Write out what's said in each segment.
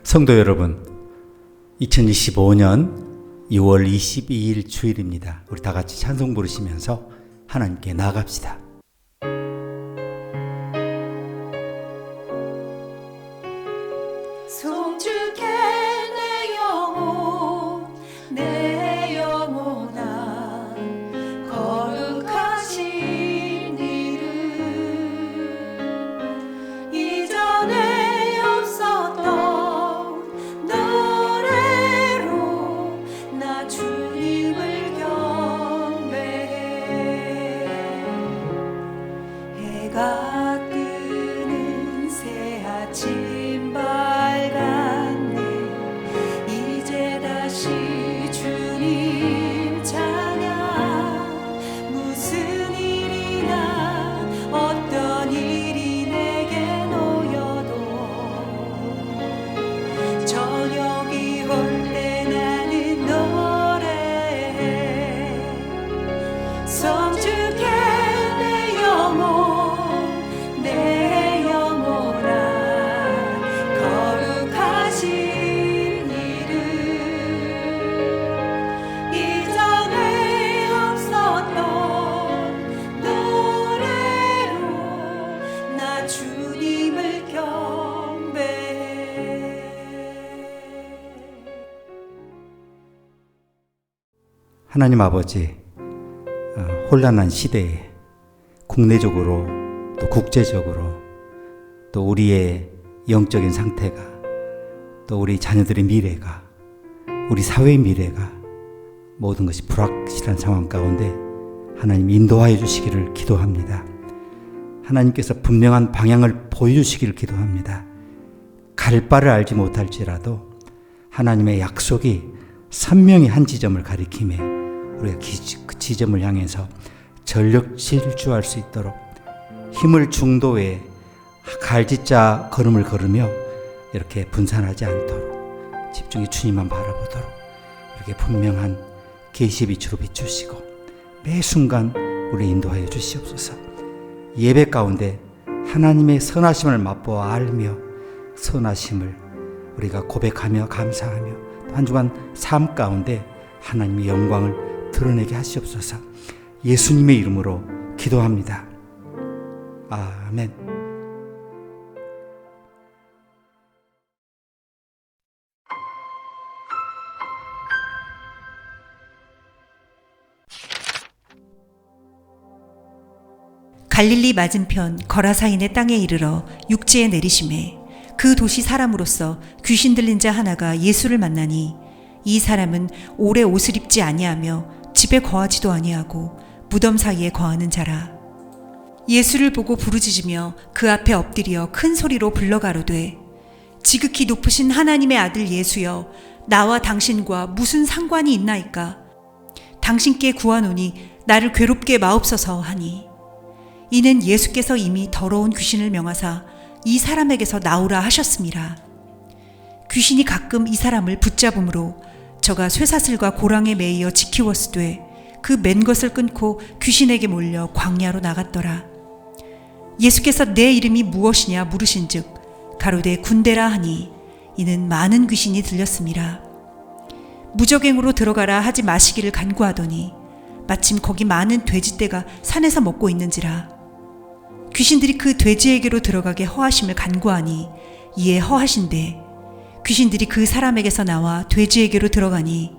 성도 여러분, 2025년 6월 22일 주일입니다. 우리 다 같이 찬송 부르시면서 하나님께 나아갑시다. 송축해 내 영혼 내 영혼아 거룩하신 이름 이전에 없었던 노래로 나 주님을 경배해 해가 뜨는 새 아침 밝았네 이제 다시 주님 찬양 무슨 일이나 어떤 일이 내게 놓여도 저녁이 올 때 나는 노래해 성축해 내 영혼 내 영혼아 거룩하신 이름 이전에 없었던 노래로 나 주님을 경배해. 하나님 아버지, 혼란한 시대에 국내적으로 또 국제적으로 또 우리의 영적인 상태가 또 우리 자녀들의 미래가 우리 사회의 미래가 모든 것이 불확실한 상황 가운데 하나님 인도하여 주시기를 기도합니다. 하나님께서 분명한 방향을 보여주시기를 기도합니다. 갈 바를 알지 못할지라도 하나님의 약속이 선명히 한 지점을 가리키며 우리가 그 지점을 향해서 전력 질주할 수 있도록 힘을 중도에 갈짓자 걸음을 걸으며 이렇게 분산하지 않도록 집중히 주님만 바라보도록 이렇게 분명한 계시의 빛으로 비추시고 매 순간 우리 인도하여 주시옵소서. 예배 가운데 하나님의 선하심을 맛보아 알며 선하심을 우리가 고백하며 감사하며 한 주간 삶 가운데 하나님의 영광을 드러내게 하시옵소서. 예수님의 이름으로 기도합니다. 아멘. 갈릴리 맞은편 거라사인의 땅에 이르러 육지에 내리심에 그 도시 사람으로서 귀신 들린 자 하나가 예수를 만나니 이 사람은 오래 옷을 입지 아니하며 집에 거하지도 아니하고 무덤 사이에 거하는 자라. 예수를 보고 부르짖으며 그 앞에 엎드려 큰 소리로 불러가로되 지극히 높으신 하나님의 아들 예수여 나와 당신과 무슨 상관이 있나이까. 당신께 구하노니 나를 괴롭게 마옵소서 하니 이는 예수께서 이미 더러운 귀신을 명하사 이 사람에게서 나오라 하셨습니다. 귀신이 가끔 이 사람을 붙잡음으로 저가 쇠사슬과 고랑에 매이어 지키웠으되 그 맨 것을 끊고 귀신에게 몰려 광야로 나갔더라. 예수께서 내 이름이 무엇이냐 물으신즉 가로되 군대라 하니 이는 많은 귀신이 들렸습니다. 무적행으로 들어가라 하지 마시기를 간구하더니 마침 거기 많은 돼지떼가 산에서 먹고 있는지라. 귀신들이 그 돼지에게로 들어가게 허하심을 간구하니 이에 허하신대 귀신들이 그 사람에게서 나와 돼지에게로 들어가니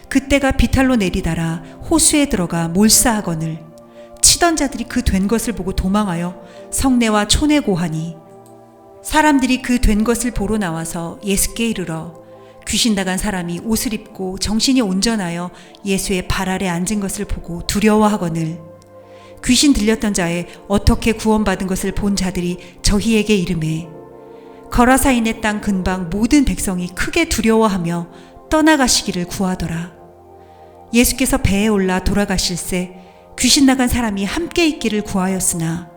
그때가 비탈로 내리다라 호수에 들어가 몰사하거늘 치던 자들이 그 된 것을 보고 도망하여 성내와 촌에 고하니 사람들이 그 된 것을 보러 나와서 예수께 이르러 귀신 나간 사람이 옷을 입고 정신이 온전하여 예수의 발 아래 앉은 것을 보고 두려워하거늘 귀신 들렸던 자의 어떻게 구원받은 것을 본 자들이 저희에게 이르매 거라사인의 땅 근방 모든 백성이 크게 두려워하며 떠나가시기를 구하더라. 예수께서 배에 올라 돌아가실새 귀신 나간 사람이 함께 있기를 구하였으나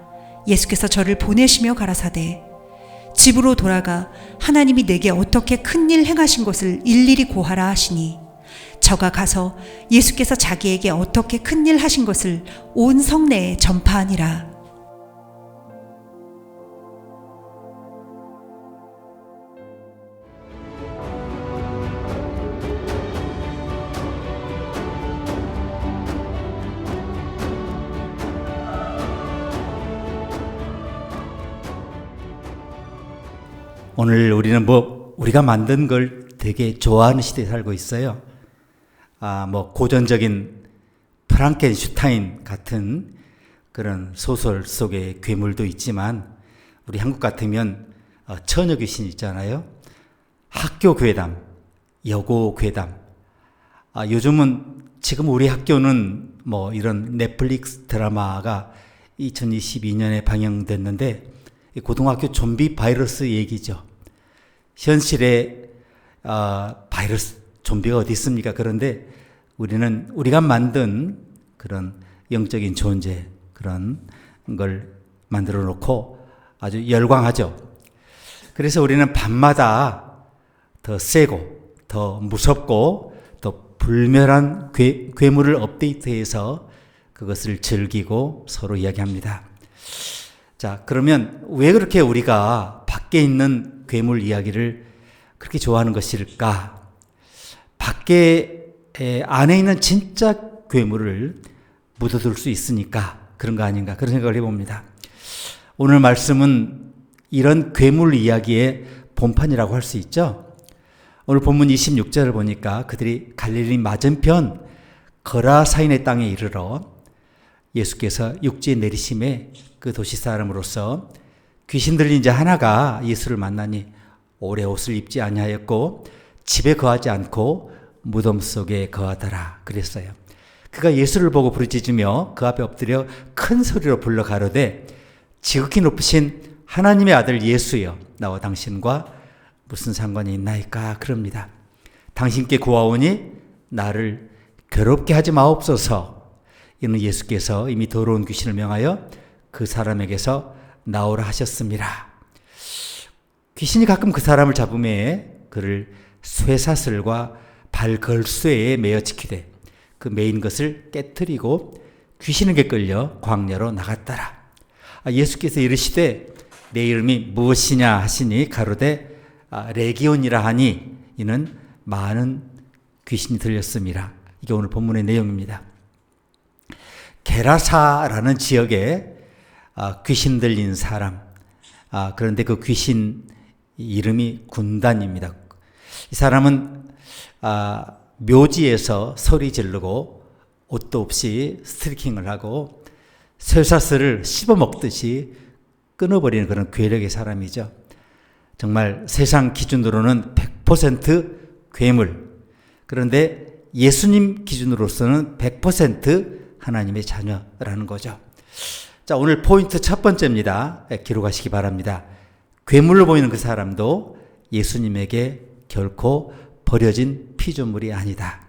예수께서 저를 보내시며 가라사대 집으로 돌아가 하나님이 내게 어떻게 큰일 행하신 것을 일일이 고하라 하시니 저가 가서 예수께서 자기에게 어떻게 큰일 하신 것을 온 성내에 전파하니라. 오늘 우리는 우리가 만든 걸 되게 좋아하는 시대에 살고 있어요. 고전적인 프랑켄슈타인 같은 그런 소설 속의 괴물도 있지만, 우리 한국 같으면 처녀 귀신 있잖아요. 학교 괴담, 여고 괴담. 요즘은 지금 우리 학교는 이런 넷플릭스 드라마가 2022년에 방영됐는데, 고등학교 좀비 바이러스 얘기죠. 현실에 바이러스, 좀비가 어디 있습니까? 그런데 우리는 우리가 만든 그런 영적인 존재, 그런 걸 만들어 놓고 아주 열광하죠. 그래서 우리는 밤마다 더 세고 더 무섭고 더 불멸한 괴물을 업데이트해서 그것을 즐기고 서로 이야기합니다. 자, 그러면 왜 그렇게 우리가 밖에 있는 괴물 이야기를 그렇게 좋아하는 것일까? 안에 있는 진짜 괴물을 묻어둘 수 있으니까 그런 거 아닌가, 그런 생각을 해봅니다. 오늘 말씀은 이런 괴물 이야기의 본판이라고 할 수 있죠. 오늘 본문 26절을 보니까 그들이 갈릴리 맞은편 거라사인의 땅에 이르러 예수께서 육지에 내리심에 그 도시 사람으로서 귀신 들린 자 하나가 예수를 만나니 오래 옷을 입지 아니하였고 집에 거하지 않고 무덤 속에 거하더라 그랬어요. 그가 예수를 보고 부르짖으며 그 앞에 엎드려 큰 소리로 불러 가로되 지극히 높으신 하나님의 아들 예수여, 나와 당신과 무슨 상관이 있나이까? 그럽니다. 당신께 구하오니 나를 괴롭게 하지 마옵소서. 이는 예수께서 이미 더러운 귀신을 명하여 그 사람에게서 나오라 하셨습니다. 귀신이 가끔 그 사람을 잡음에 그를 쇠사슬과 발걸쇠에 매어 지키되 그 매인 것을 깨뜨리고 귀신에게 끌려 광야로 나갔더라. 예수께서 이르시되 내 이름이 무엇이냐 하시니 가로되 레기온이라 하니 이는 많은 귀신이 들렸습니다. 이게 오늘 본문의 내용입니다. 게라사라는 지역에 귀신 들린 사람, 그런데 그 귀신 이름이 군단입니다. 이 사람은 묘지에서 소리 지르고 옷도 없이 스트리킹을 하고 쇠사슬을 씹어먹듯이 끊어버리는 그런 괴력의 사람이죠. 정말 세상 기준으로는 100% 괴물, 그런데 예수님 기준으로서는 100% 하나님의 자녀라는 거죠. 자, 오늘 포인트 첫 번째입니다. 기록하시기 바랍니다. 괴물로 보이는 그 사람도 예수님에게 결코 버려진 피조물이 아니다.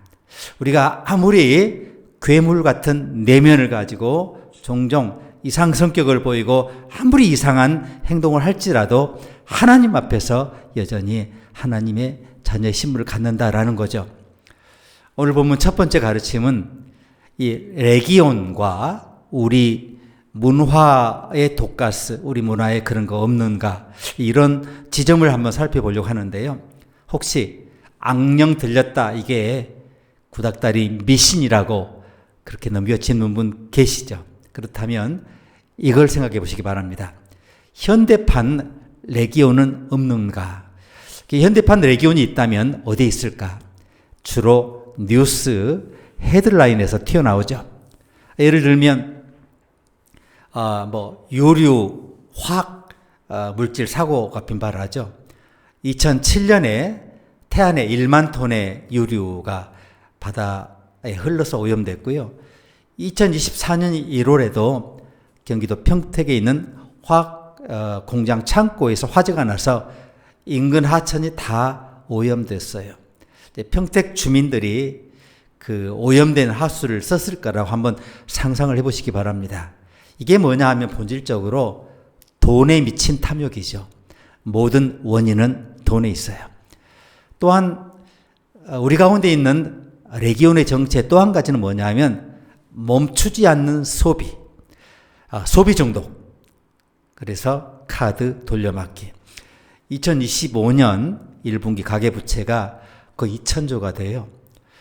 우리가 아무리 괴물 같은 내면을 가지고 종종 이상 성격을 보이고 아무리 이상한 행동을 할지라도 하나님 앞에서 여전히 하나님의 자녀의 신분을 갖는다라는 거죠. 오늘 보면 첫 번째 가르침은 이 레기온과 우리 문화의 독가스, 우리 문화에 그런 거 없는가, 이런 지점을 한번 살펴보려고 하는데요. 혹시 악령 들렸다, 이게 구닥다리 미신이라고 그렇게 넘겨짚는 분 계시죠? 그렇다면 이걸 생각해 보시기 바랍니다. 현대판 레기온은 없는가? 현대판 레기온이 있다면 어디에 있을까? 주로 뉴스 헤드라인에서 튀어나오죠. 예를 들면 유류, 화학 물질 사고가 빈발하죠. 2007년에 태안에 1만 톤의 유류가 바다에 흘러서 오염됐고요. 2024년 1월에도 경기도 평택에 있는 화학 공장 창고에서 화재가 나서 인근 하천이 다 오염됐어요. 평택 주민들이 그 오염된 하수를 썼을 거라고 한번 상상을 해보시기 바랍니다. 이게 뭐냐 하면 본질적으로 돈에 미친 탐욕이죠. 모든 원인은 돈에 있어요. 또한 우리 가운데 있는 레기온의 정체 또 한 가지는 뭐냐 하면 멈추지 않는 소비, 소비 중독. 그래서 카드 돌려막기. 2025년 1분기 가계부채가 거의 2,000조가 돼요.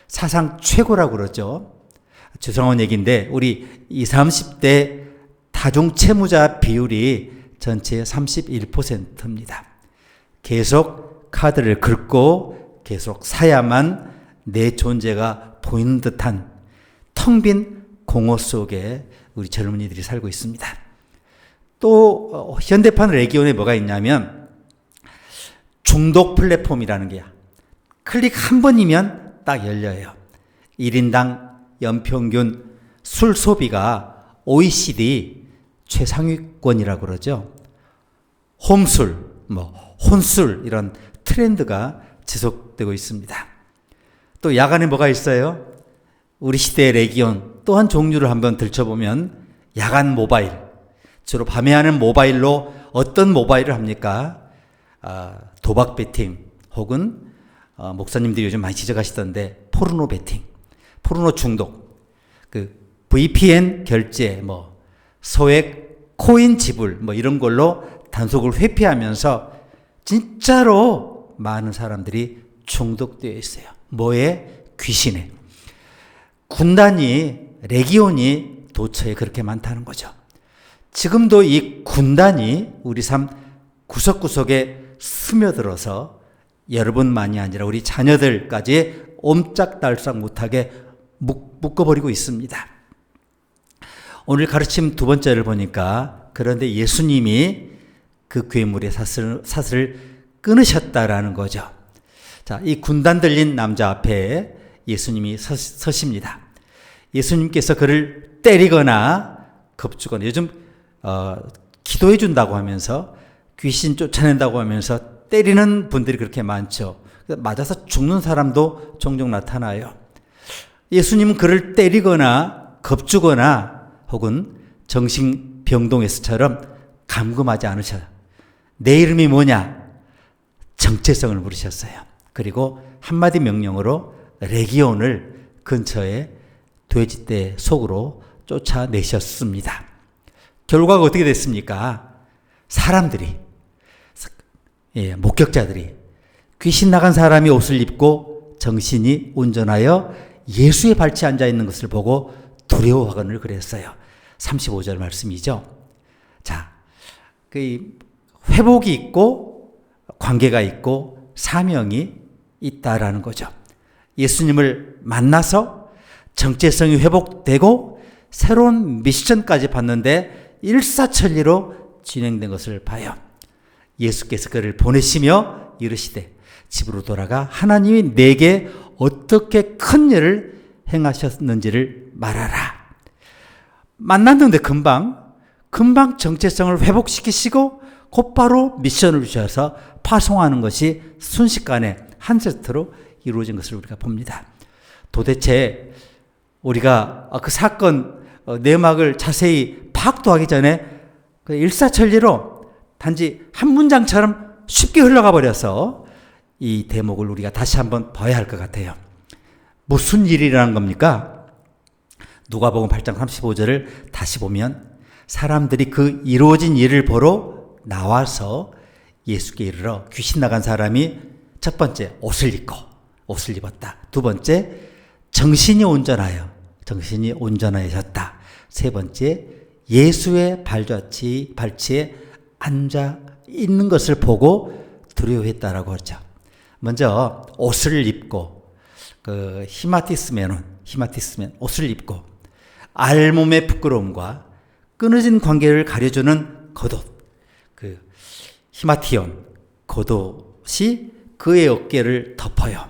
사상 최고라고 그러죠. 죄송한 얘기인데 우리 20, 30대 다중채무자 비율이 전체의 31%입니다. 계속 카드를 긁고 계속 사야만 내 존재가 보이는 듯한 텅 빈 공허 속에 우리 젊은이들이 살고 있습니다. 또 현대판 레기온에 뭐가 있냐면 중독 플랫폼이라는 게야. 클릭 한 번이면 딱 열려요. 1인당 연평균 술 소비가 OECD 최상위권이라고 그러죠. 홈술, 혼술 이런 트렌드가 지속되고 있습니다. 또 야간에 뭐가 있어요? 우리 시대의 레기온 또 한 종류를 한번 들춰보면 야간 모바일, 주로 밤에 하는 모바일로 어떤 모바일을 합니까? 도박 베팅 혹은 목사님들이 요즘 많이 지적하시던데 포르노 베팅, 포르노 중독, 그 VPN 결제, 소액 코인 지불 이런 걸로 단속을 회피하면서 진짜로 많은 사람들이 중독되어 있어요. 뭐에? 귀신에. 군단이, 레기온이 도처에 그렇게 많다는 거죠. 지금도 이 군단이 우리 삶 구석구석에 스며들어서 여러분만이 아니라 우리 자녀들까지 옴짝달싹 못하게 묶어버리고 있습니다. 오늘 가르침 두 번째를 보니까 그런데 예수님이 그 괴물의 사슬을 끊으셨다라는 거죠. 자, 이 군단 들린 남자 앞에 예수님이 서십니다. 예수님께서 그를 때리거나 겁주거나 요즘 기도해 준다고 하면서 귀신 쫓아낸다고 하면서 때리는 분들이 그렇게 많죠. 맞아서 죽는 사람도 종종 나타나요. 예수님은 그를 때리거나 겁주거나 혹은 정신병동에서처럼 감금하지 않으셔요. 내 이름이 뭐냐? 정체성을 물으셨어요. 그리고 한마디 명령으로 레기온을 근처에 돼지떼 속으로 쫓아내셨습니다. 결과가 어떻게 됐습니까? 사람들이, 목격자들이 귀신 나간 사람이 옷을 입고 정신이 온전하여 예수의 발치에 앉아 있는 것을 보고 두려워하거늘 그랬어요. 35절 말씀이죠. 자, 그 회복이 있고 관계가 있고 사명이 있다라는 거죠. 예수님을 만나서 정체성이 회복되고 새로운 미션까지 받는데 일사천리로 진행된 것을 봐요. 예수께서 그를 보내시며 이르시되 집으로 돌아가 하나님이 내게 어떻게 큰 일을 행하셨는지를 말하라. 만났는데 금방 정체성을 회복시키시고 곧바로 미션을 주셔서 파송하는 것이 순식간에 한 세트로 이루어진 것을 우리가 봅니다. 도대체 우리가 그 사건 내막을 자세히 파악도 하기 전에 그 일사천리로 단지 한 문장처럼 쉽게 흘러가 버려서 이 대목을 우리가 다시 한번 봐야 할 것 같아요. 무슨 일이라는 겁니까? 누가복음 8장 35절을 다시 보면 사람들이 그 이루어진 일을 보러 나와서 예수께 이르러 귀신 나간 사람이 첫 번째 옷을 입었다. 두 번째 정신이 온전하여졌다. 세 번째 예수의 발치에 앉아 있는 것을 보고 두려워했다라고 하죠. 먼저 옷을 입고 그 히마티스맨 옷을 입고 알몸의 부끄러움과 끊어진 관계를 가려주는 겉옷, 그 히마티온 겉옷이 그의 어깨를 덮어요.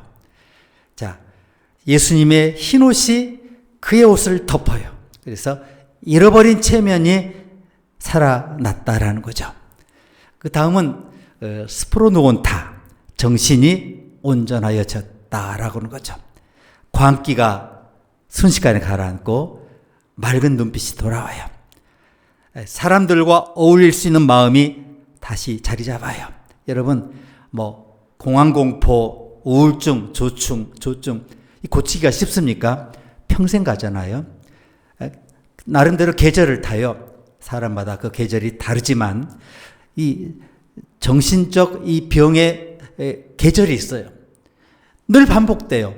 자, 예수님의 흰 옷이 그의 옷을 덮어요. 그래서 잃어버린 체면이 살아났다라는 거죠. 그 다음은 스프로노온타, 정신이 온전하여졌다라고 하는 거죠. 광기가 순식간에 가라앉고 맑은 눈빛이 돌아와요. 사람들과 어울릴 수 있는 마음이 다시 자리 잡아요. 여러분, 공황공포, 우울증, 조증, 고치기가 쉽습니까? 평생 가잖아요. 나름대로 계절을 타요. 사람마다 그 계절이 다르지만 이 정신적 이 병의 계절이 있어요. 늘 반복돼요.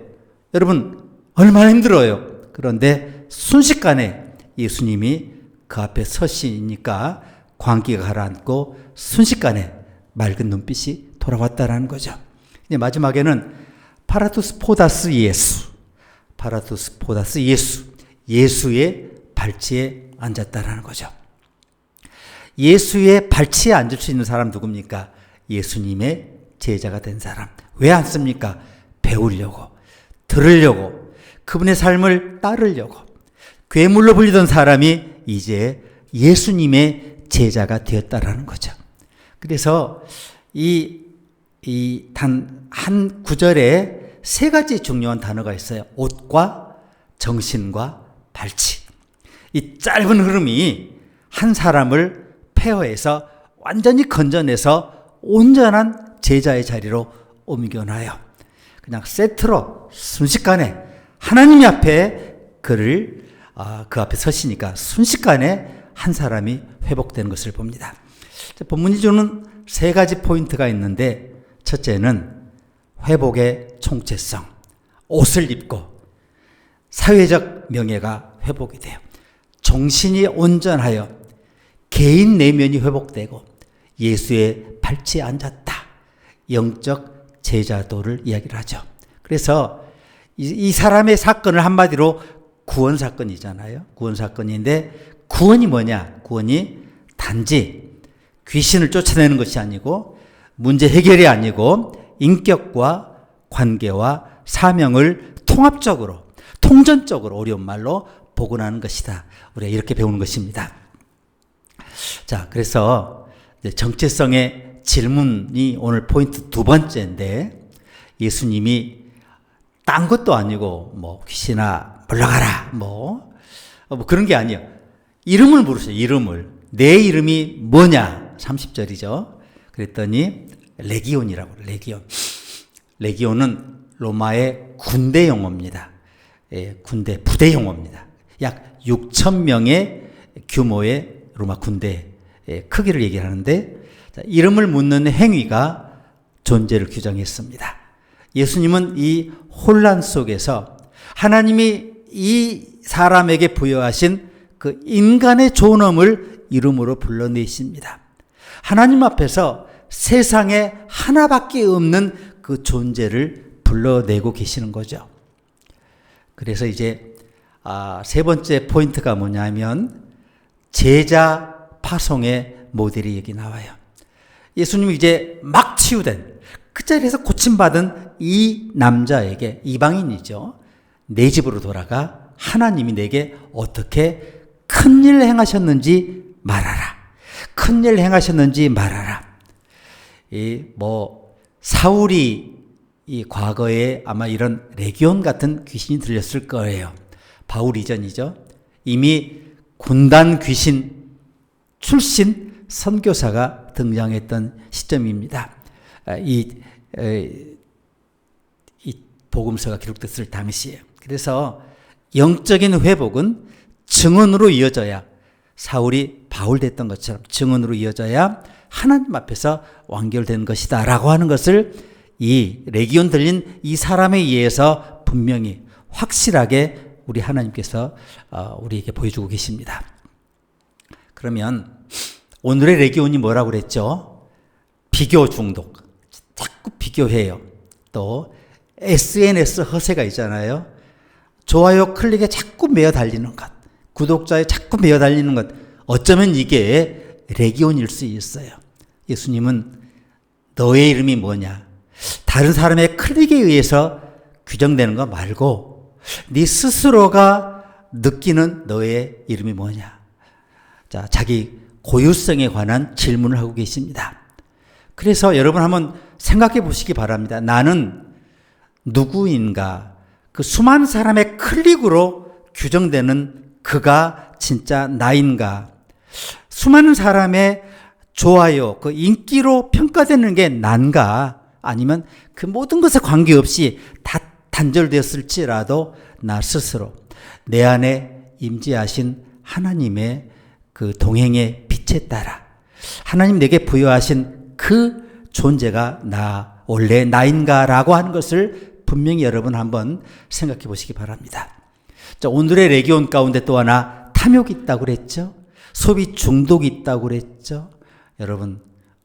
여러분 얼마나 힘들어요. 그런데 순식간에 예수님이 그 앞에 서시니까 광기가 가라앉고 순식간에 맑은 눈빛이 돌아왔다라는 거죠. 이제 마지막에는 파라투스 포다스 예수, 파라투스 포다스 예수, 예수의 발치에 앉았다라는 거죠. 예수의 발치에 앉을 수 있는 사람 누굽니까? 예수님의 제자가 된 사람. 왜 앉습니까? 배우려고, 들으려고, 그분의 삶을 따르려고. 괴물로 불리던 사람이 이제 예수님의 제자가 되었다라는 거죠. 그래서 단 한 구절에 세 가지 중요한 단어가 있어요. 옷과 정신과 발치. 이 짧은 흐름이 한 사람을 폐허해서 완전히 건져내서 온전한 제자의 자리로 옮겨놔요. 그냥 세트로 순식간에 하나님 앞에 그 앞에 서시니까 순식간에 한 사람이 회복되는 것을 봅니다. 본문이 주는 세 가지 포인트가 있는데, 첫째는 회복의 총체성, 옷을 입고 사회적 명예가 회복이 돼요. 정신이 온전하여 개인 내면이 회복되고 예수의 발치에 앉았다. 영적 제자도를 이야기를 하죠. 그래서 이 사람의 사건을 한마디로 구원 사건이잖아요. 구원 사건인데, 구원이 뭐냐? 구원이 단지 귀신을 쫓아내는 것이 아니고, 문제 해결이 아니고, 인격과 관계와 사명을 통합적으로, 통전적으로, 어려운 말로 복원하는 것이다. 우리가 이렇게 배우는 것입니다. 자, 그래서 정체성의 질문이 오늘 포인트 두 번째인데, 예수님이 딴 것도 아니고 귀신아 물러가라 뭐 그런 게 아니에요. 이름을 물으세요. 이름을. 내 이름이 뭐냐? 30절이죠. 그랬더니 레기온이라고. 레기온은 로마의 군대 용어입니다. 군대, 부대 용어입니다. 약 6천 명의 규모의 로마 군대 크기를 얘기하는데, 이름을 묻는 행위가 존재를 규정했습니다. 예수님은 이 혼란 속에서 하나님이 이 사람에게 부여하신 그 인간의 존엄을 이름으로 불러내십니다. 하나님 앞에서 세상에 하나밖에 없는 그 존재를 불러내고 계시는 거죠. 그래서 이제 세 번째 포인트가 뭐냐면 제자 파송의 모델이 여기 나와요. 예수님이 이제 막 치유된 그 자리에서 고침받은 이 남자에게, 이방인이죠, 내 집으로 돌아가 하나님이 내게 어떻게 큰일 행하셨는지 말하라. 큰일 행하셨는지 말하라. 사울이 이 과거에 아마 이런 레기온 같은 귀신이 들렸을 거예요. 바울 이전이죠. 이미 군단 귀신 출신 선교사가 등장했던 시점입니다. 이 복음서가 기록됐을 당시에. 그래서 영적인 회복은 증언으로 이어져야, 사울이 바울 됐던 것처럼 증언으로 이어져야 하나님 앞에서 완결된 것이다 라고 하는 것을 이 레기온 들린 이 사람에 의해서 분명히 확실하게 우리 하나님께서 우리에게 보여주고 계십니다. 그러면 오늘의 레기온이 뭐라고 그랬죠? 비교 중독. 자꾸 비교해요. 또 SNS 허세가 있잖아요. 좋아요 클릭에 자꾸 매어 달리는 것, 구독자에 자꾸 매어 달리는 것, 어쩌면 이게 레기온일 수 있어요. 예수님은 너의 이름이 뭐냐? 다른 사람의 클릭에 의해서 규정되는 거 말고 네 스스로가 느끼는 너의 이름이 뭐냐? 자, 자기 고유성에 관한 질문을 하고 계십니다. 그래서 여러분 한번 생각해 보시기 바랍니다. 나는 누구인가? 그 수많은 사람의 클릭으로 규정되는 그가 진짜 나인가? 수많은 사람의 좋아요, 그 인기로 평가되는 게 난가? 아니면 그 모든 것에 관계없이 다 단절되었을지라도 나 스스로 내 안에 임재하신 하나님의 그 동행의 빛에 따라 하나님 내게 부여하신 그 존재가 원래 나인가라고 하는 것을 분명히 여러분 한번 생각해 보시기 바랍니다. 자, 오늘의 레기온 가운데 또 하나 탐욕이 있다고 그랬죠. 소비 중독이 있다고 그랬죠. 여러분,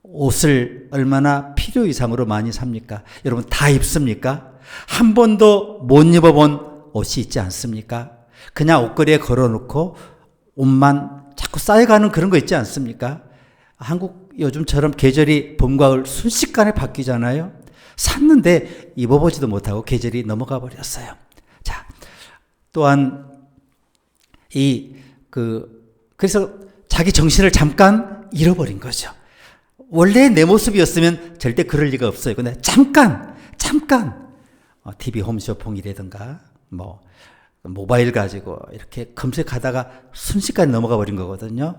옷을 얼마나 필요 이상으로 많이 삽니까? 여러분 다 입습니까? 한 번도 못 입어본 옷이 있지 않습니까? 그냥 옷걸이에 걸어놓고 옷만 자꾸 쌓여가는 그런 거 있지 않습니까? 한국 요즘처럼 계절이 봄, 가을 순식간에 바뀌잖아요. 샀는데 입어보지도 못하고 계절이 넘어가 버렸어요. 자, 또한 그래서 자기 정신을 잠깐 잃어버린 거죠. 원래 내 모습이었으면 절대 그럴 리가 없어요. 근데 잠깐 TV 홈쇼핑이라든가 뭐 모바일 가지고 이렇게 검색하다가 순식간에 넘어가 버린 거거든요.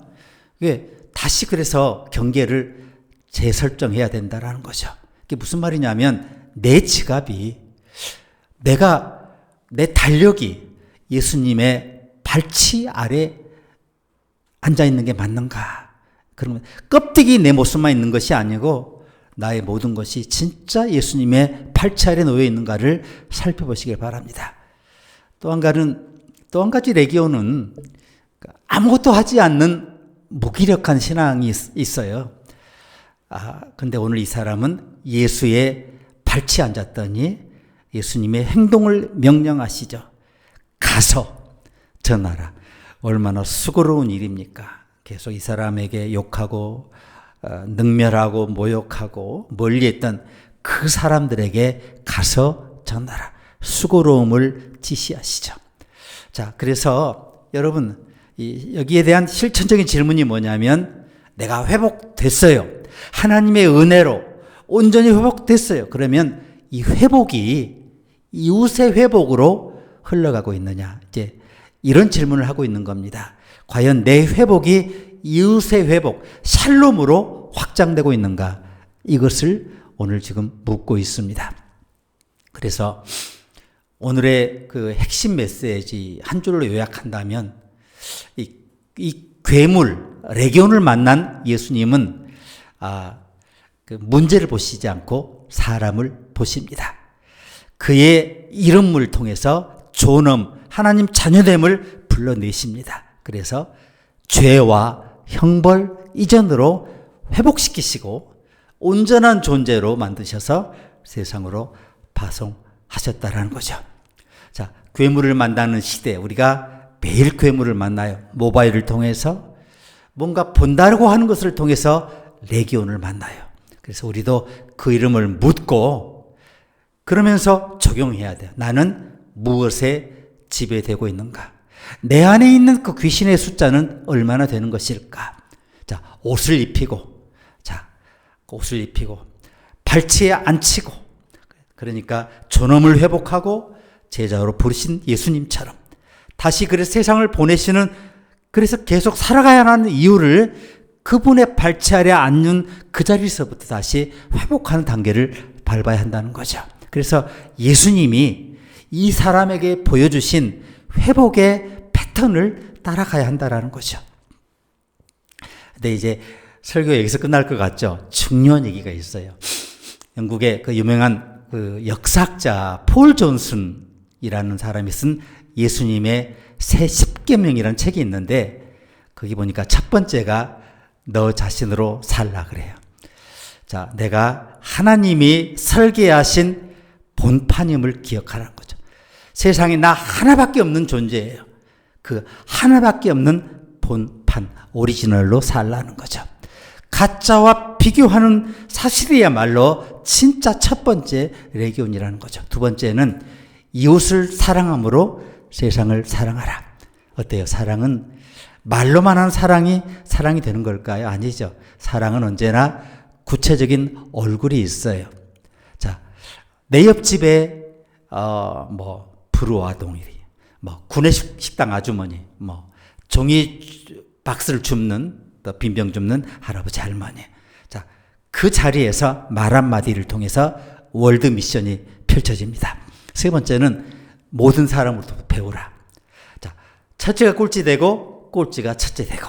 이게 다시 그래서 경계를 재설정해야 된다라는 거죠. 그게 무슨 말이냐면 내 지갑이 내 달력이 예수님의 발치 아래 앉아 있는 게 맞는가? 그러면 껍데기 내 모습만 있는 것이 아니고 나의 모든 것이 진짜 예수님의 팔찌 아래 놓여 있는가를 살펴보시길 바랍니다. 또 한 가지 레기온은 아무것도 하지 않는 무기력한 신앙이 있어요. 근데 오늘 이 사람은 예수의 발치에 앉았더니 예수님의 행동을 명령하시죠. 가서 전하라. 얼마나 수고로운 일입니까? 계속 이 사람에게 욕하고 능멸하고 모욕하고 멀리했던 그 사람들에게 가서 전하라. 수고로움을 지시하시죠. 자, 그래서 여러분 여기에 대한 실천적인 질문이 뭐냐면 내가 회복됐어요. 하나님의 은혜로 온전히 회복됐어요. 그러면 이 회복이 이웃의 회복으로 흘러가고 있느냐? 이제 이런 질문을 하고 있는 겁니다. 과연 내 회복이 이웃의 회복, 샬롬으로 확장되고 있는가? 이것을 오늘 지금 묻고 있습니다. 그래서 오늘의 그 핵심 메시지 한 줄로 요약한다면 이 괴물, 레기온을 만난 예수님은 그 문제를 보시지 않고 사람을 보십니다. 그의 이름을 통해서 존엄, 하나님 자녀됨을 불러내십니다. 그래서 죄와 형벌 이전으로 회복시키시고 온전한 존재로 만드셔서 세상으로 파송하셨다라는 거죠. 자, 괴물을 만나는 시대, 우리가 매일 괴물을 만나요. 모바일을 통해서 뭔가 본다고 하는 것을 통해서 레기온을 만나요. 그래서 우리도 그 이름을 묻고 그러면서 적용해야 돼요. 나는 무엇에 지배되고 있는가? 내 안에 있는 그 귀신의 숫자는 얼마나 되는 것일까? 자, 옷을 입히고 발치에 앉히고, 그러니까 존엄을 회복하고 제자로 부르신 예수님처럼 다시 그래서 세상을 보내시는, 그래서 계속 살아가야 하는 이유를 그분의 발치 아래 앉는 그 자리에서부터 다시 회복하는 단계를 밟아야 한다는 거죠. 그래서 예수님이 이 사람에게 보여주신 회복의 패턴을 따라가야 한다는 거죠. 근데 이제 설교 여기서 끝날 것 같죠? 중요한 얘기가 있어요. 영국의 그 유명한 그 역사학자 폴 존슨이라는 사람이 쓴 예수님의 새 십계명이라는 책이 있는데 거기 보니까 첫 번째가 너 자신으로 살라 그래요. 자, 내가 하나님이 설계하신 본판임을 기억하라는 거죠. 세상에 나 하나밖에 없는 존재예요. 그 하나밖에 없는 본판, 오리지널로 살라는 거죠. 가짜와 비교하는 사실이야말로 진짜 첫 번째 레기온이라는 거죠. 두 번째는 이웃을 사랑함으로 세상을 사랑하라. 어때요? 사랑은 말로만 하는 사랑이 되는 걸까요? 아니죠. 사랑은 언제나 구체적인 얼굴이 있어요. 자, 내 옆집에 부루와 동일이, 구내식당 아주머니, 종이 박스를 줍는, 또 빈병 줍는 할아버지 할머니. 자, 그 자리에서 말 한마디를 통해서 월드 미션이 펼쳐집니다. 세 번째는 모든 사람으로부터 배우라. 자, 첫째가 꼴찌 되고 꼴찌가 첫째 되고,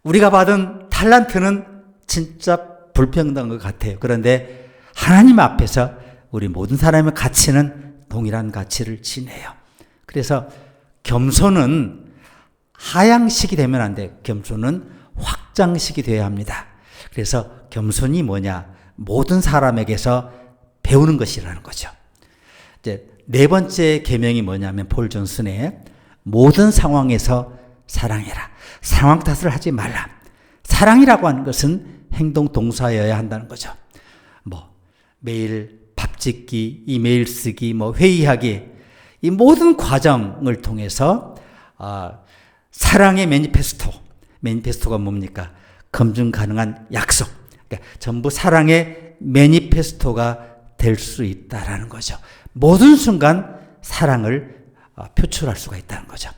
우리가 받은 탤런트는 진짜 불평등한 것 같아요. 그런데 하나님 앞에서 우리 모든 사람의 가치는 동일한 가치를 지내요. 그래서 겸손은 하향식이 되면 안 돼요. 겸손은 확장식이 되어야 합니다. 그래서 겸손이 뭐냐? 모든 사람에게서 배우는 것이라는 거죠. 이제 네 번째 계명이 뭐냐면 폴 존슨의 모든 상황에서 사랑해라. 상황 탓을 하지 말라. 사랑이라고 하는 것은 행동 동사여야 한다는 거죠. 뭐 매일 밥 짓기, 이메일 쓰기, 뭐 회의하기, 이 모든 과정을 통해서 사랑의 매니페스토가 뭡니까? 검증 가능한 약속. 그러니까 전부 사랑의 매니페스토가 될 수 있다라는 거죠. 모든 순간 사랑을 표출할 수가 있다는 거죠.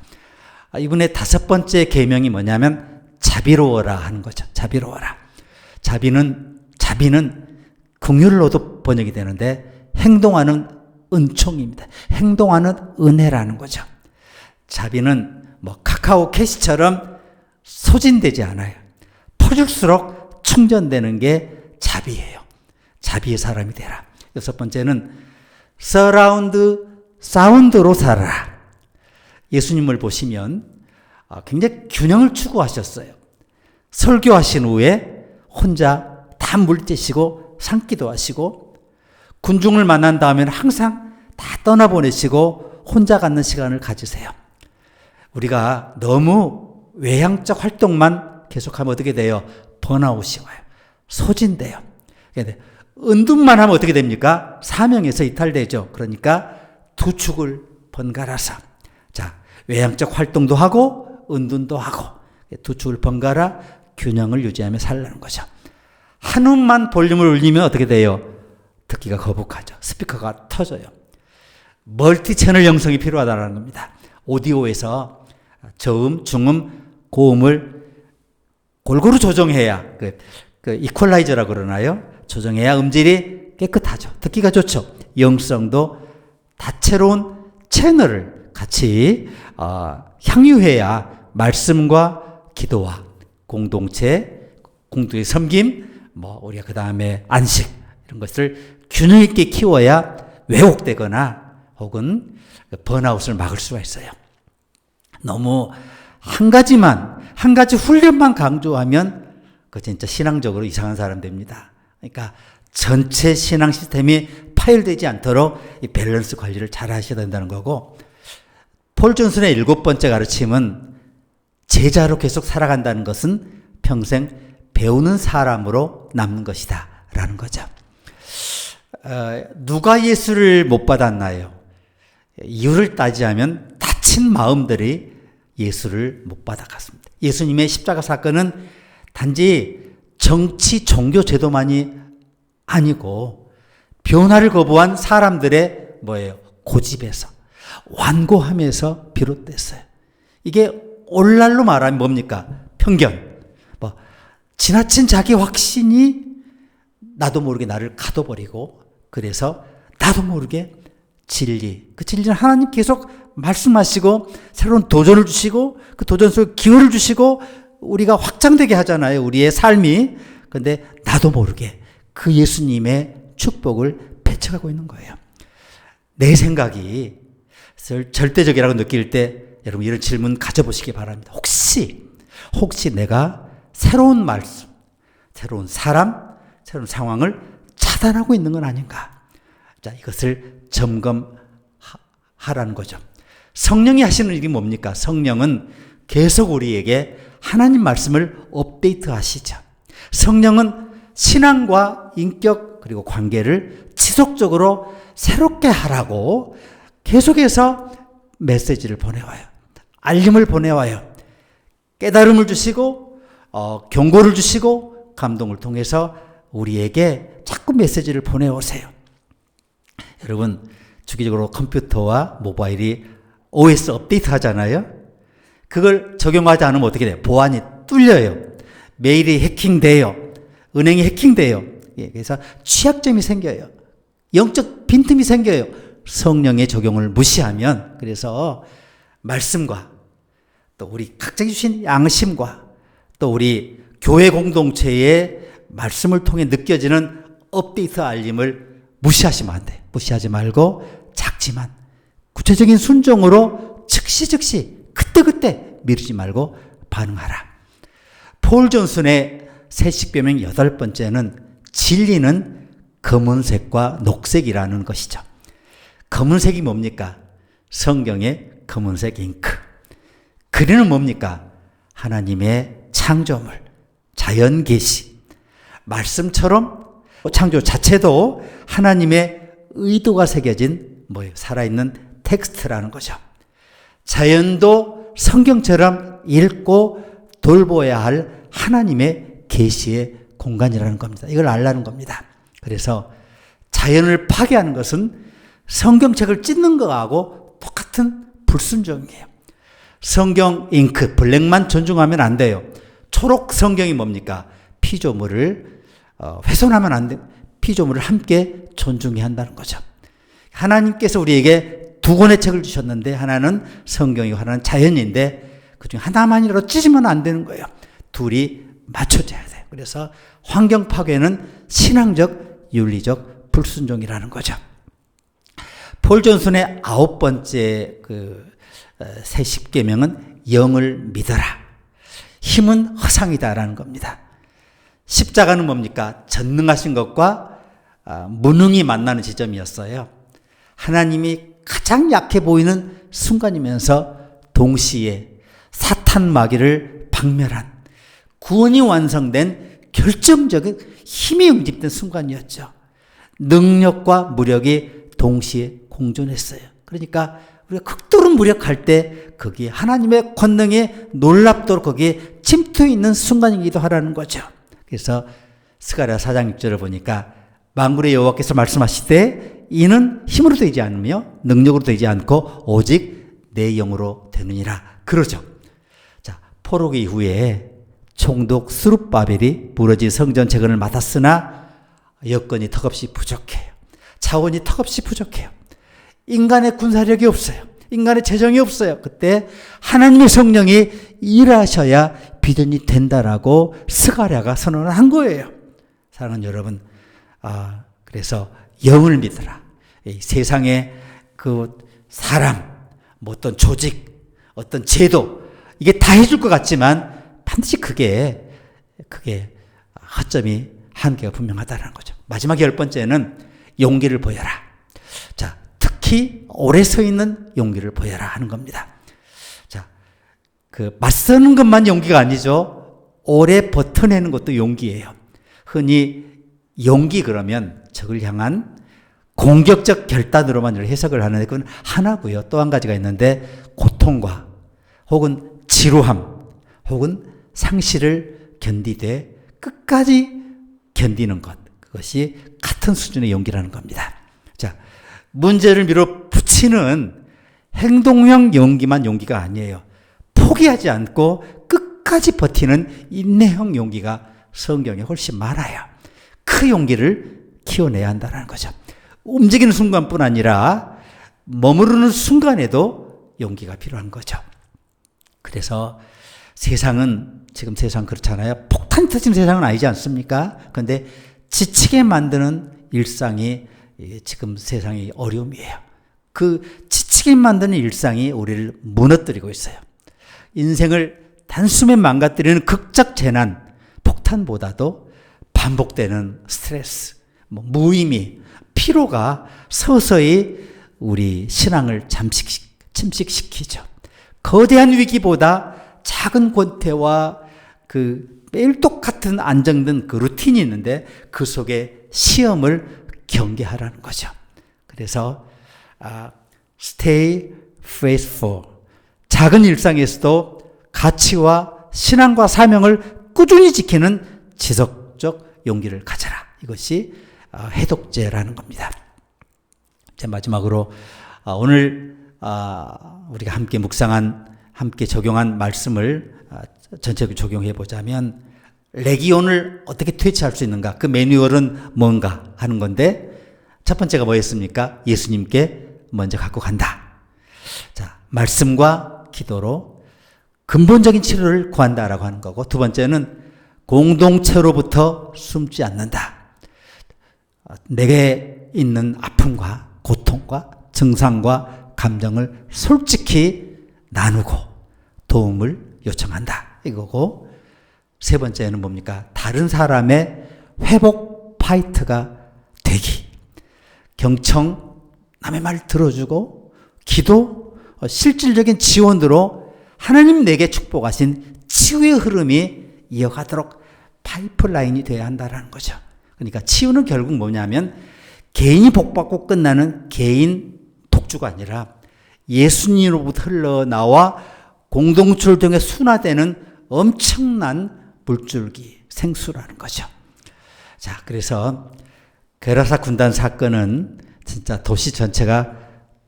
이번에 다섯 번째 계명이 뭐냐면 자비로워라 하는 거죠. 자비로워라. 자비는 긍휼로도 번역이 되는데 행동하는 은총입니다. 행동하는 은혜라는 거죠. 자비는 뭐 카카오 캐시처럼 소진되지 않아요. 퍼줄수록 충전되는 게 자비예요. 자비의 사람이 되라. 여섯 번째는 서라운드 사운드로 살아라. 예수님을 보시면 굉장히 균형을 추구하셨어요. 설교하신 후에 혼자 다 물쬐시고 산기도 하시고, 군중을 만난 다음에는 항상 다 떠나보내시고 혼자 갖는 시간을 가지세요. 우리가 너무 외향적 활동만 계속하면 어떻게 돼요? 번아웃이 와요. 소진돼요. 은둔만 하면 어떻게 됩니까? 사명에서 이탈되죠. 그러니까 두 축을 번갈아서, 자, 외향적 활동도 하고 은둔도 하고 두 축을 번갈아 균형을 유지하며 살라는 거죠. 한음만 볼륨을 올리면 어떻게 돼요? 듣기가 거북하죠. 스피커가 터져요. 멀티 채널 형성이 필요하다는 겁니다. 오디오에서 저음, 중음, 고음을 골고루 조정해야, 그 이퀄라이저라고 그러나요? 조정해야 음질이 깨끗하죠. 듣기가 좋죠. 영성도 다채로운 채널을 같이 향유해야 말씀과 기도와 공동체, 공동의 섬김, 뭐 우리가 그 다음에 안식, 이런 것을 균형 있게 키워야 왜곡되거나 혹은 번아웃을 막을 수가 있어요. 너무 한 가지 훈련만 강조하면 그 진짜 신앙적으로 이상한 사람 됩니다. 그러니까 전체 신앙 시스템이 파열되지 않도록 이 밸런스 관리를 잘 하셔야 된다는 거고, 폴 존슨의 일곱 번째 가르침은 제자로 계속 살아간다는 것은 평생 배우는 사람으로 남는 것이다 라는 거죠. 누가 예수를 못 받았나요? 이유를 따지자면 다친 마음들이 예수를 못 받아갔습니다. 예수님의 십자가 사건은 단지 정치, 종교 제도만이 아니고 변화를 거부한 사람들의 고집에서, 완고함에서 비롯됐어요. 이게 오늘날로 말하면 뭡니까? 편견. 지나친 자기 확신이 나도 모르게 나를 가둬버리고, 그래서 나도 모르게 진리, 그 진리는 하나님 계속 말씀하시고 새로운 도전을 주시고 그 도전 속에 기회를 주시고 우리가 확장되게 하잖아요, 우리의 삶이. 그런데 나도 모르게 그 예수님의 축복을 폐쳐가고 있는 거예요. 내 생각이 절대적이라고 느낄 때 여러분 이런 질문 가져보시기 바랍니다. 혹시 내가 새로운 말씀, 새로운 사람, 새로운 상황을 차단하고 있는 건 아닌가? 자, 이것을 점검하라는 거죠. 성령이 하시는 일이 뭡니까? 성령은 계속 우리에게 하나님 말씀을 업데이트 하시죠. 성령은 신앙과 인격 그리고 관계를 지속적으로 새롭게 하라고 계속해서 메시지를 보내와요. 알림을 보내와요. 깨달음을 주시고 경고를 주시고 감동을 통해서 우리에게 자꾸 메시지를 보내오세요. 여러분, 주기적으로 컴퓨터와 모바일이 OS 업데이트 하잖아요. 그걸 적용하지 않으면 어떻게 돼요? 보안이 뚫려요. 메일이 해킹돼요. 은행이 해킹돼요. 그래서 취약점이 생겨요. 영적 빈틈이 생겨요. 성령의 적용을 무시하면. 그래서 말씀과 또 우리 각자에 주신 양심과 또 우리 교회 공동체의 말씀을 통해 느껴지는 업데이트 알림을 무시하시면 안 돼. 무시하지 말고 작지만 구체적인 순종으로 즉시 그때 미루지 말고 반응하라. 폴 존슨의 새 십계명 8번째는 진리는 검은색과 녹색이라는 것이죠. 검은색이 뭡니까? 성경의 검은색 잉크. 그리는 뭡니까? 하나님의 창조물, 자연 계시. 말씀처럼 창조 자체도 하나님의 의도가 새겨진 뭐예요? 살아있는 텍스트라는 거죠. 자연도 성경처럼 읽고 돌보아야 할 하나님의 계시의 공간이라는 겁니다. 이걸 알라는 겁니다. 그래서 자연을 파괴하는 것은 성경책을 찢는 거하고 똑같은 불순종이에요. 성경 잉크, 블랙만 존중하면 안 돼요. 초록 성경이 뭡니까? 피조물을 훼손하면 안 돼요. 피조물을 함께 존중해야 한다는 거죠. 하나님께서 우리에게 두 권의 책을 주셨는데 하나는 성경이고 하나는 자연인데 그중에 하나만이라도 찢으면 안 되는 거예요. 둘이 맞춰져야 돼요. 그래서 환경 파괴는 신앙적, 윤리적 불순종이라는 거죠. 폴 존슨의 9번째 새 십계명은 영을 믿어라. 힘은 허상이다라는 겁니다. 십자가는 뭡니까? 전능하신 것과 무능이 만나는 지점이었어요. 하나님이 가장 약해 보이는 순간이면서 동시에 사탄 마귀를 박멸한 구원이 완성된 결정적인 힘이 응집된 순간이었죠. 능력과 무력이 동시에 공존했어요. 그러니까 우리가 극도로 무력할 때 거기에 하나님의 권능이 놀랍도록 거기에 침투해 있는 순간이기도 하라는 거죠. 그래서 스가랴 4장 6절을 보니까 만군의 여호와께서 말씀하시되 이는 힘으로 되지 않으며 능력으로 되지 않고 오직 내 영으로 되느니라 그러죠. 자, 포로기 이후에 총독 스룹바벨이 무너진 성전 재건을 맡았으나 여건이 턱없이 부족해요. 자원이 턱없이 부족해요. 인간의 군사력이 없어요. 인간의 재정이 없어요. 그때 하나님의 성령이 일하셔야 비전이 된다라고 스가랴가 선언을 한 거예요. 사랑하는 여러분, 그래서 영을 믿어라. 이 세상에 그 사람, 뭐 어떤 조직, 어떤 제도 이게 다 해줄 것 같지만 반드시 그게 허점이 한계가 분명하다는 거죠. 마지막 10번째는 용기를 보여라. 자, 특히 오래 서 있는 용기를 보여라 하는 겁니다. 자, 맞서는 것만 용기가 아니죠. 오래 버텨내는 것도 용기예요. 흔히 용기 그러면 적을 향한 공격적 결단으로만 해석을 하는데 그건 하나고요. 또 한 가지가 있는데 고통과 혹은 지루함 혹은 상실을 견디되 끝까지 견디는 것. 그것이 같은 수준의 용기라는 겁니다. 자, 문제를 밀어붙이는 행동형 용기만 용기가 아니에요. 포기하지 않고 끝까지 버티는 인내형 용기가 성경에 훨씬 많아요. 그 용기를 키워내야 한다는 거죠. 움직이는 순간뿐 아니라 머무르는 순간에도 용기가 필요한 거죠. 그래서 세상은 지금 세상 그렇잖아요. 폭탄 터진 세상은 아니지 않습니까? 그런데 지치게 만드는 일상이 지금 세상의 어려움이에요. 그 지치게 만드는 일상이 우리를 무너뜨리고 있어요. 인생을 단숨에 망가뜨리는 극적 재난, 폭탄보다도 반복되는 스트레스, 무의미, 피로가 서서히 우리 신앙을 침식시키죠. 거대한 위기보다 작은 권태와 매일 똑같은 안정된 루틴이 있는데 그 속에 시험을 경계하라는 거죠. 그래서 stay faithful. 작은 일상에서도 가치와 신앙과 사명을 꾸준히 지키는 지속적 용기를 가져라. 이것이 해독제라는 겁니다. 자, 마지막으로 오늘 우리가 함께 묵상한, 함께 적용한 말씀을 전체적으로 적용해 보자면 레기온을 어떻게 퇴치할 수 있는가? 그 매뉴얼은 뭔가 하는 건데 첫 번째가 뭐였습니까? 예수님께 먼저 갖고 간다. 자, 말씀과 기도로 근본적인 치료를 구한다라고 하는 거고 두 번째는 공동체로부터 숨지 않는다. 내게 있는 아픔과 고통과 증상과 감정을 솔직히 나누고 도움을 요청한다. 이거고 세 번째는 뭡니까? 다른 사람의 회복 파이터가 되기. 경청, 남의 말 들어주고, 기도, 실질적인 지원으로 하나님 내게 축복하신 치유의 흐름이 이어가도록 파이프라인이 되어야 한다는 거죠. 그러니까 치유는 결국 뭐냐면 개인이 복받고 끝나는 개인 독주가 아니라 예수님으로부터 흘러나와 공동체를 통해 순화되는 엄청난 물줄기, 생수라는 거죠. 자, 그래서 게라사 군단 사건은 진짜 도시 전체가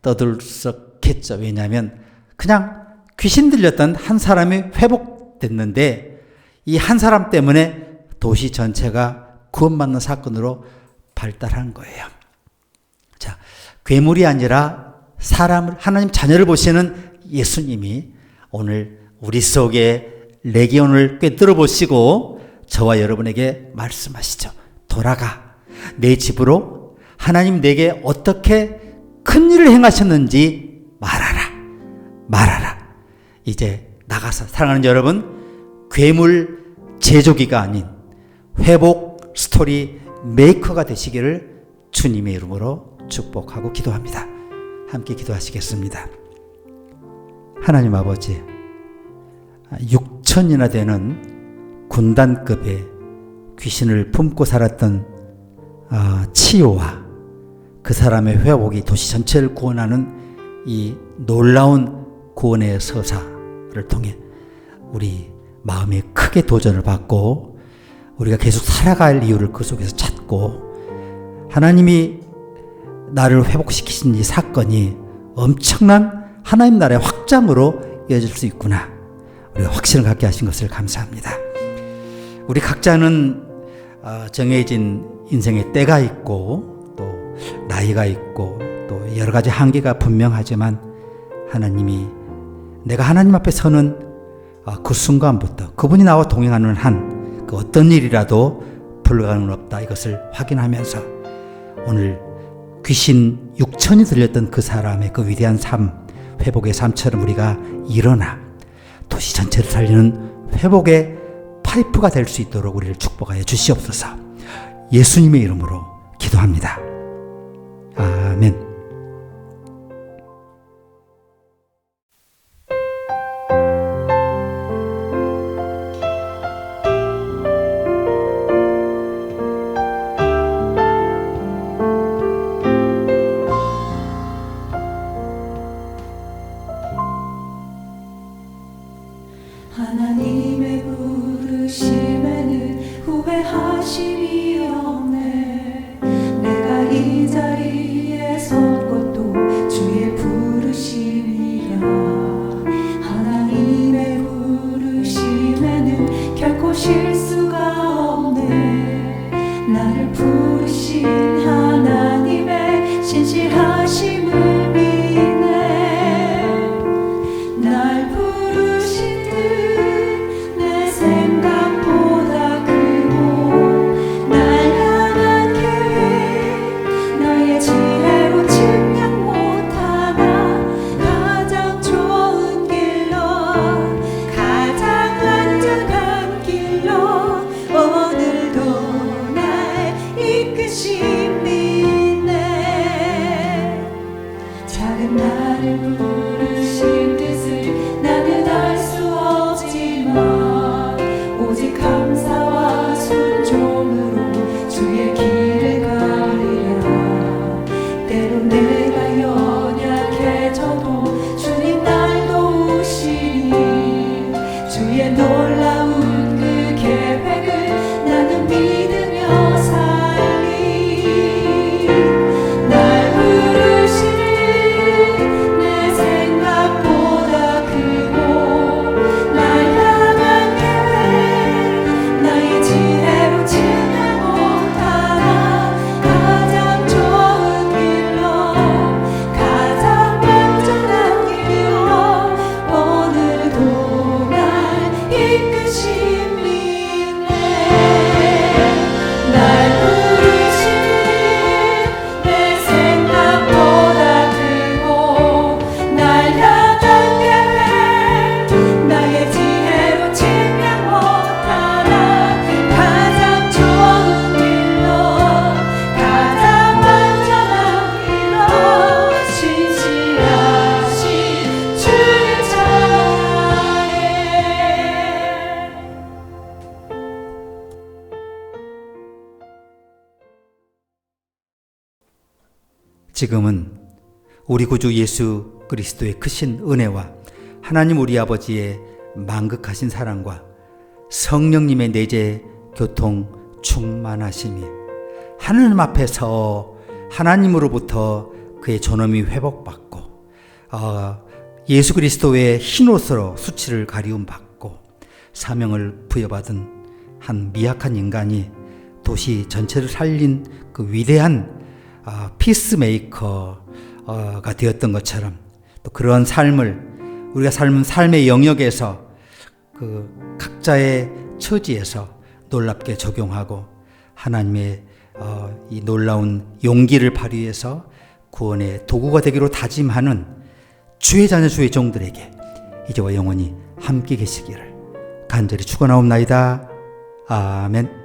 떠들썩했죠. 왜냐하면 그냥 귀신 들렸던 한 사람이 회복됐는데 이 한 사람 때문에 도시 전체가 구원받는 사건으로 발달한 거예요. 자, 괴물이 아니라 사람을, 하나님 자녀를 보시는 예수님이 오늘 우리 속에 레기온을 꿰뚫어 보시고 저와 여러분에게 말씀하시죠. 돌아가 내 집으로 하나님 내게 어떻게 큰 일을 행하셨는지 말하라. 이제 나가서 사랑하는 여러분, 괴물 제조기가 아닌 회복 스토리 메이커가 되시기를 주님의 이름으로 축복하고 기도합니다. 함께 기도하시겠습니다. 하나님 아버지, 6천이나 되는 군단급의 귀신을 품고 살았던 치유와 그 사람의 회복이 도시 전체를 구원하는 이 놀라운 구원의 서사를 통해 우리 마음에 크게 도전을 받고 우리가 계속 살아갈 이유를 그 속에서 찾고 하나님이 나를 회복시키신 이 사건이 엄청난 하나님 나라의 확장으로 이어질 수 있구나. 우리가 확신을 갖게 하신 것을 감사합니다. 우리 각자는 정해진 인생의 때가 있고 또 나이가 있고 또 여러 가지 한계가 분명하지만 하나님이 내가 하나님 앞에 서는 그 순간부터 그분이 나와 동행하는 한 그 어떤 일이라도 불가능은 없다, 이것을 확인하면서 오늘 귀신 6천이 들렸던 그 사람의 그 위대한 삶, 회복의 삶처럼 우리가 일어나 도시 전체를 살리는 회복의 파이프가 될 수 있도록 우리를 축복하여 주시옵소서. 예수님의 이름으로 기도합니다. 아멘. 하나님의 부르심에는 후회하심이 없네. 내가 이 자리에서 지금은 우리 구주 예수 그리스도의 크신 은혜와 하나님 우리 아버지의 만극하신 사랑과 성령님의 내재 교통 충만하심이 하나님 앞에서 하나님으로부터 그의 존엄이 회복받고 예수 그리스도의 흰옷으로 수치를 가리움받고 사명을 부여받은 한 미약한 인간이 도시 전체를 살린 그 위대한 피스메이커가 되었던 것처럼 또 그런 삶을 우리가 삶의 영역에서 그 각자의 처지에서 놀랍게 적용하고 하나님의 이 놀라운 용기를 발휘해서 구원의 도구가 되기로 다짐하는 주의 자녀 주의 종들에게 이제와 영원히 함께 계시기를 간절히 축원하옵나이다. 아멘.